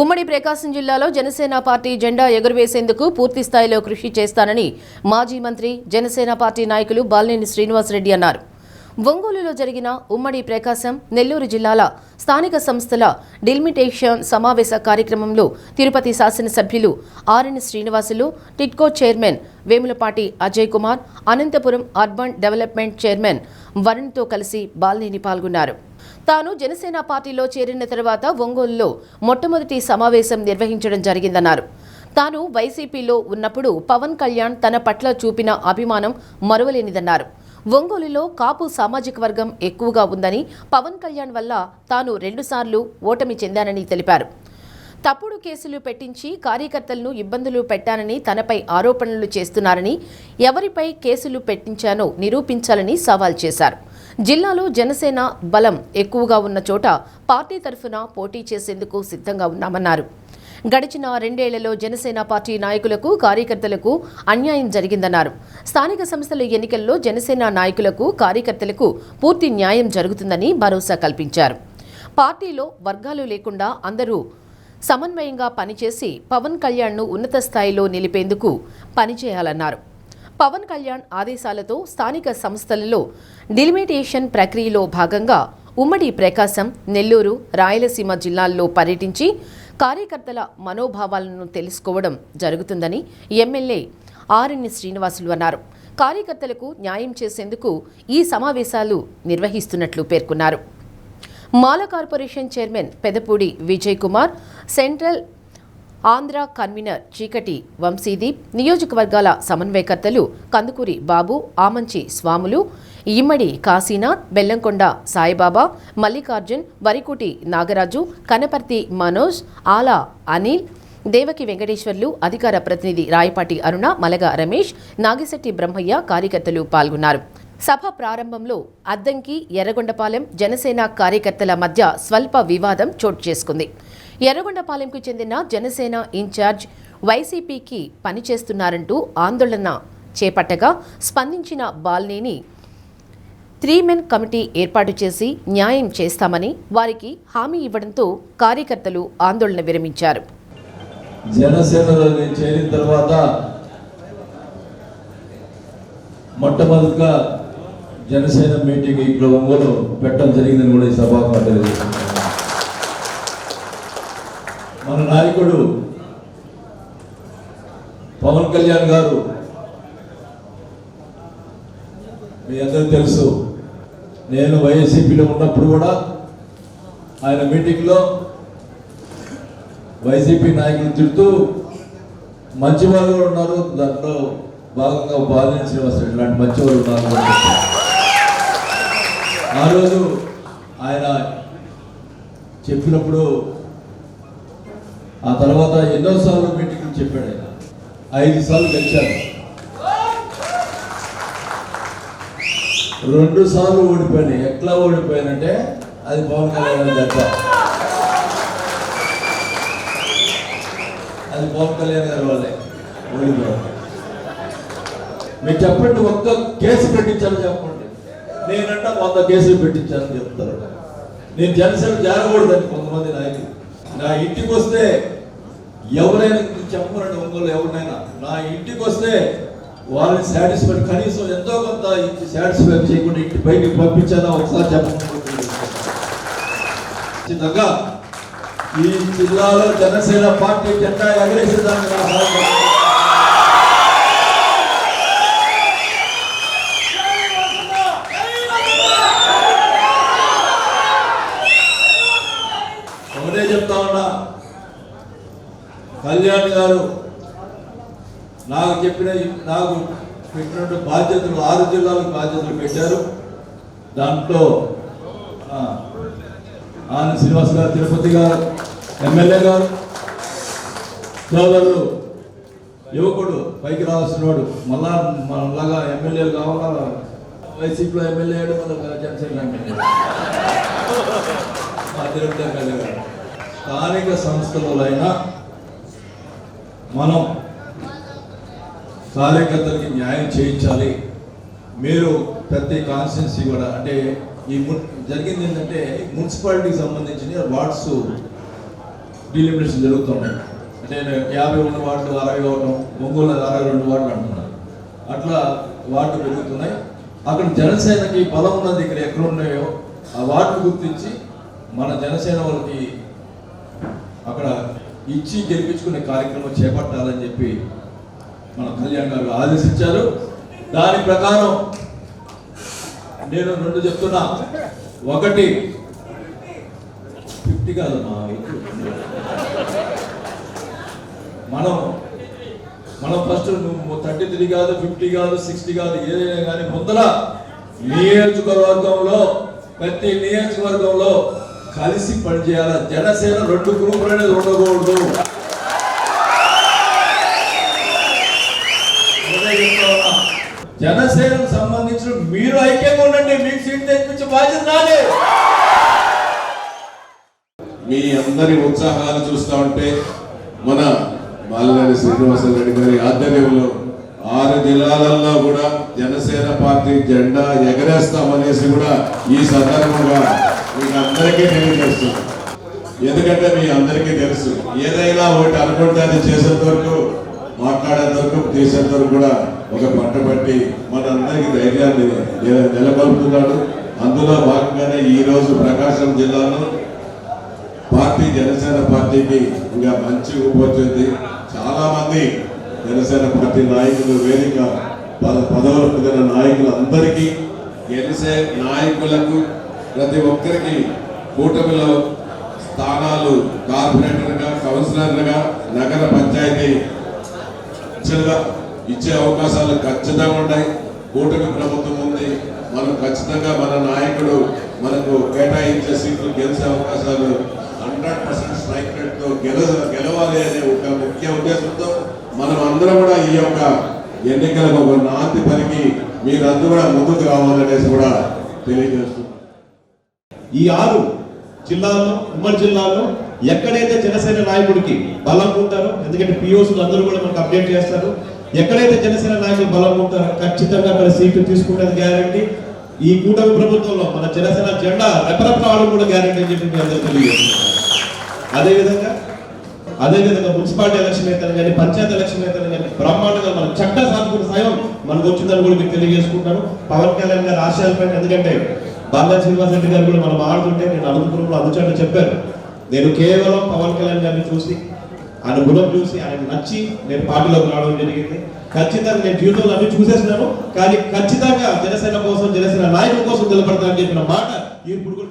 ఉమ్మడి ప్రకాశం జిల్లాలో జనసేన పార్టీ జెండా ఎగురవేసేందుకు పూర్తి స్థాయిలో కృషి చేస్తానని మాజీ మంత్రి జనసేన పార్టీ నాయకులు బాలినేని శ్రీనివాసరెడ్డి అన్నారు. ఒంగోలులో జరిగిన ఉమ్మడి ప్రకాశం, నెల్లూరు జిల్లాల స్థానిక సంస్థల డిలిమిటేషన్ సమావేశ కార్యక్రమంలో తిరుపతి శాసనసభ్యులు R N Srinivasulu, TIDCO chairman Vemulapati Ajay Kumar, Anantapur urban development chairman వరుణ్తో కలిసి బాలినేని పాల్గొన్నారు. తాను జనసేన పార్టీలో చేరిన తర్వాత ఒంగోలులో మొట్టమొదటి సమావేశం నిర్వహించడం జరిగిందన్నారు. తాను వైసీపీలో ఉన్నప్పుడు పవన్ కళ్యాణ్ తన పట్ల చూపిన అభిమానం మరువలేనిదన్నారు. ఒంగోలులో కాపు సామాజిక వర్గం ఎక్కువగా ఉందని, పవన్ కళ్యాణ్ వల్ల తాను 2 సార్లు ఓటమి చెందానని తెలిపారు. తప్పుడు కేసులు పెట్టించి కార్యకర్తలను ఇబ్బందులు పెట్టానని, తనపై ఆరోపణలు చేస్తున్నారని, ఎవరిపై కేసులు పెట్టించానో నిరూపించాలని సవాల్ చేశారు. జిల్లాలో జనసేన బలం ఎక్కువగా ఉన్న చోట పార్టీ తరఫున పోటీ చేసేందుకు సిద్ధంగా ఉన్నామన్నారు. గడిచిన 2 ఏళ్లలో జనసేన పార్టీ నాయకులకు, కార్యకర్తలకు అన్యాయం జరిగిందన్నారు. స్థానిక సంస్థల ఎన్నికల్లో జనసేన నాయకులకు, కార్యకర్తలకు పూర్తి న్యాయం జరుగుతుందని భరోసా కల్పించారు. పార్టీలో వర్గాలు లేకుండా అందరూ సమన్వయంగా పనిచేసి పవన్ కళ్యాణ్ను ఉన్నత స్థాయిలో నిలిపేందుకు పనిచేయాలన్నారు. పవన్ కళ్యాణ్ ఆదేశాలతో స్థానిక సంస్థలలో డిలిమిటేషన్ ప్రక్రియలో భాగంగా ఉమ్మడి ప్రకాశం, నెల్లూరు, రాయలసీమ జిల్లాల్లో పర్యటించి కార్యకర్తల మనోభావాలను తెలుసుకోవడం జరుగుతుందని ఎమ్మెల్యే ఆర్ఎన్ శ్రీనివాసులు అన్నారు. కార్యకర్తలకు న్యాయం చేసేందుకు ఈ సమావేశాలు నిర్వహిస్తున్నట్లు పేర్కొన్నారు. Mala corporation chairman Pedapudi Vijay Kumar, central Andhra convener Cheekati Vamsideep, నియోజకవర్గాల సమన్వయకర్తలు కందుకూరి బాబు, ఆమంచి స్వాములు, ఇమ్మడి కాశీనాథ్, బెల్లంకొండ సాయిబాబా, మల్లికార్జున్, వరికుటి నాగరాజు, కనపర్తి మనోజ్, ఆలా అనిల్, దేవకి వెంకటేశ్వర్లు, అధికార ప్రతినిధి రాయపాటి అరుణ, మలగ రమేష్, నాగిశెట్టి బ్రహ్మయ్య కార్యకర్తలు పాల్గొన్నారు. సభ ప్రారంభంలో అద్దంకి, ఎర్రగొండపాలెం జనసేన కార్యకర్తల మధ్య స్వల్ప వివాదం చోటు చేసుకుంది. ఎర్రగొండపాలెంకు చెందిన జనసేన ఇన్ఛార్జ్ వైసీపీకి పనిచేస్తున్నారంటూ ఆందోళన చేపట్టగా స్పందించిన బాలినేని 3 మెన్ కమిటీ ఏర్పాటు చేసి న్యాయం చేస్తామని వారికి హామీ ఇవ్వడంతో కార్యకర్తలు ఆందోళన విరమించారు. జనసేనలో చేరిన తర్వాత మొట్టమొదటిగా జనసేన మీటింగ్ ఇక్కడ ఒంగోలు పెట్టడం జరిగిందని కూడా ఈ సభాపతి మన నాయకుడు పవన్ కళ్యాణ్ గారు మీ అందరూ తెలుసు. నేను వైసీపీలో ఉన్నప్పుడు కూడా ఆయన మీటింగ్లో వైసీపీ నాయకులు తిడుతూ మంచి వాళ్ళు కూడా ఉన్నారు, దాంట్లో భాగంగా బాలినేని శ్రీనివాసరెడ్డి లాంటి మంచి వాళ్ళు ఉన్నారు. ఆ రోజు ఆయన చెప్పినప్పుడు ఆ తర్వాత ఎన్నోసార్లు మీటింగ్లు చెప్పాడు. ఆయన 5 సార్లు గెలిచారు, 2 సార్లు ఓడిపోయినాయి. ఎట్లా ఓడిపోయానంటే అది పవన్ కళ్యాణ్ దెబ్బ, అది పవన్ కళ్యాణ్ గారి వాళ్ళే ఓడిపోయారు. మీరు చెప్పండి, ఒక్క కేసు పెట్టించాలని చెప్పండి. నేనంట 100 కేసులు పెట్టించాలని చెప్తారు. నేను జనసేన చేరకూడదని కొంతమంది నాయకులు. నా ఇంటికి వస్తే ఎవరైనా చెప్పరండి, ఒంగోలు ఎవరినైనా నా ఇంటికి వస్తే వాళ్ళని సాటిస్ఫై, కనీసం ఎంతో కొంత ఇంటి సాటిస్ఫై చేయకుండా ఇంటి బయటికి పంపించాలా ఒకసారి చెప్పగా ఈ జిల్లాలో జనసేన పార్టీ జెండా ఎగరేసేదానికి ఒకటే చెప్తా ఉన్నా. కళ్యాణ్ గారు నాకు పెట్టినట్టు బాధ్యతలు 6 జిల్లాలకు బాధ్యతలు పెట్టారు. దాంట్లో ఆర్ఎన్ శ్రీనివాస్ గారు, తిరుపతి గారు, ఎమ్మెల్యే గారు, సోదరుడు యువకుడు పైకి రావాల్సిన వాడు, మళ్ళాగా ఎమ్మెల్యేలు కావాలా, వైసీపీలో ఎమ్మెల్యే అయ్యాడు, మన జనసేన ఎమ్మెల్యే తిరుపతి ఎమ్మెల్యే గారు. స్థానిక సంస్థలలో అయినా మనం కార్యకర్తలకి న్యాయం చేయించాలి. మీరు ప్రతి కాన్స్టిట్యున్సీ కూడా అంటే ఈ జరిగింది ఏంటంటే మున్సిపాలిటీకి సంబంధించిన వార్డ్స్ డీలిమిటేషన్ జరుగుతున్నాయి. అంటే 50 ఉన్న వార్డు 60 అవడం, ఒంగోలు 62 వార్డులు అంటున్నారు. అట్లా వార్డు పెరుగుతున్నాయి. అక్కడ జనసేనకి బలం ఉన్నది ఇక్కడ ఎక్కడ ఉన్నాయో ఆ వార్డు గుర్తించి మన జనసేన వాళ్ళకి అక్కడ ఇచ్చి గెలిపించుకునే కార్యక్రమం చేపట్టాలని చెప్పి మన కళ్యాణ్ గారు ఆదేశించారు. దాని ప్రకారం నేను 2 చెప్తున్నా. ఒకటి 50 కాదు, మనం ఫస్ట్ 33 కాదు, 50 కాదు, 60 కాదు, ఏదైనా కానీ ముందర నియోజకవర్గంలో ప్రతి నియోజకవర్గంలో కలిసి పనిచేయాలి. జనసేన 2 గ్రూపులు అనేది ఉండకూడదు. జనసేనకు సంబంధించిన మీరు ఐక్యంగా ఉండండి. మీకు సీట్ తెప్పించే బాధ్యత నాదే. మీ అందరి ఉత్సాహాలు చూస్తూ ఉంటే మన బాలినేని శ్రీనివాసరెడ్డి గారి ఆధ్వర్యంలో 6 జిల్లాలలో కూడా జనసేన పార్టీ జెండా ఎగరేస్తామనేసి కూడా ఈ సందర్భంగా మీకు అందరికీ తెలియజేస్తున్నాం. ఎందుకంటే మీ అందరికీ తెలుసు, ఏదైనా ఒకటి అనుకుంటే అది చేసేంత వరకు, మాట్లాడేంత వరకు, చేసేంత వరకు కూడా ఒక పట్టబట్టి మనందరికీ ధైర్యాన్ని నెలకొల్పుతున్నాడు. అందులో భాగంగానే ఈరోజు ప్రకాశం జిల్లాలో పార్టీ జనసేన పార్టీకి ఇంకా మంచి ఊపొచ్చింది. చాలా మంది జనసేన పార్టీ నాయకులు, వేదిక పదవులు పొందిన నాయకులు అందరికీ, గెలిచే నాయకులకు ప్రతి ఒక్కరికి కూటమిలో స్థానాలు కార్పొరేటర్గా, కౌన్సిలర్లుగా, నగర పంచాయతీ ఇచ్చే అవకాశాలు ఖచ్చితంగా ఉన్నాయి. కూటమి ప్రభుత్వం ఉంది, మనం ఖచ్చితంగా మన నాయకుడు మనకు కేటాయించే సీట్లు గెలిచే అవకాశాలు 100% స్ట్రైక్ రేట్తో గెలవాలి అనే ఒక ముఖ్య ఉద్దేశంతో మనం అందరం కూడా ఈ యొక్క ఎన్నికలకు ఒక నాంది పలికి మీరందరూ కూడా ముందుకు రావాలనేసి కూడా తెలియజేస్తున్నాం. ఈ 6 జిల్లాల్లో, ఉమ్మడి జిల్లాల్లో ఎక్కడైతే జనసేన నాయకుడికి బలం ఉంటారో, ఎందుకంటే పిఓసులు అందరూ కూడా మనకు అప్డేట్ చేస్తారు, ఎక్కడైతే జనసేన నాయకులు బలం ఉంటారో ఖచ్చితంగా మన సీటు తీసుకుంటుంది గ్యారంటీ. ఈ కూటమి ప్రభుత్వంలో మన జనసేన జెండా రెపరెపరావడం కూడా గ్యారంటీ అని చెప్పి అందరూ తెలియజేస్తున్నారు. అదేవిధంగా మున్సిపాలిటీ ఎలక్షన్ అయితే కానీ, పంచాయతీ ఎలక్షన్ అయితే కానీ బ్రహ్మాండంగా మన చట్ట సానుకూల సాయం మనకు వచ్చిందని కూడా మీకు తెలియజేసుకుంటాను. పవన్ కళ్యాణ్ గారి ఆశయాలపైన, ఎందుకంటే బాగా శ్రీనివాసరెడ్డి గారు కూడా మనం ఆడుతుంటే నేను అనంతపురంలో అందుచంట చెప్పాను, నేను కేవలం పవన్ కళ్యాణ్ గారిని చూసి, ఆయన గుణం చూసి, ఆయన నచ్చి నేను పార్టీలోకి రావడం జరిగింది. ఖచ్చితంగా నేను జీవితంలో అన్ని చూసేసినాను, కానీ ఖచ్చితంగా జనసేన కోసం, జనసేన నాయకుల కోసం నిలబడతానని చెప్పిన మాట ఇప్పుడు కూడా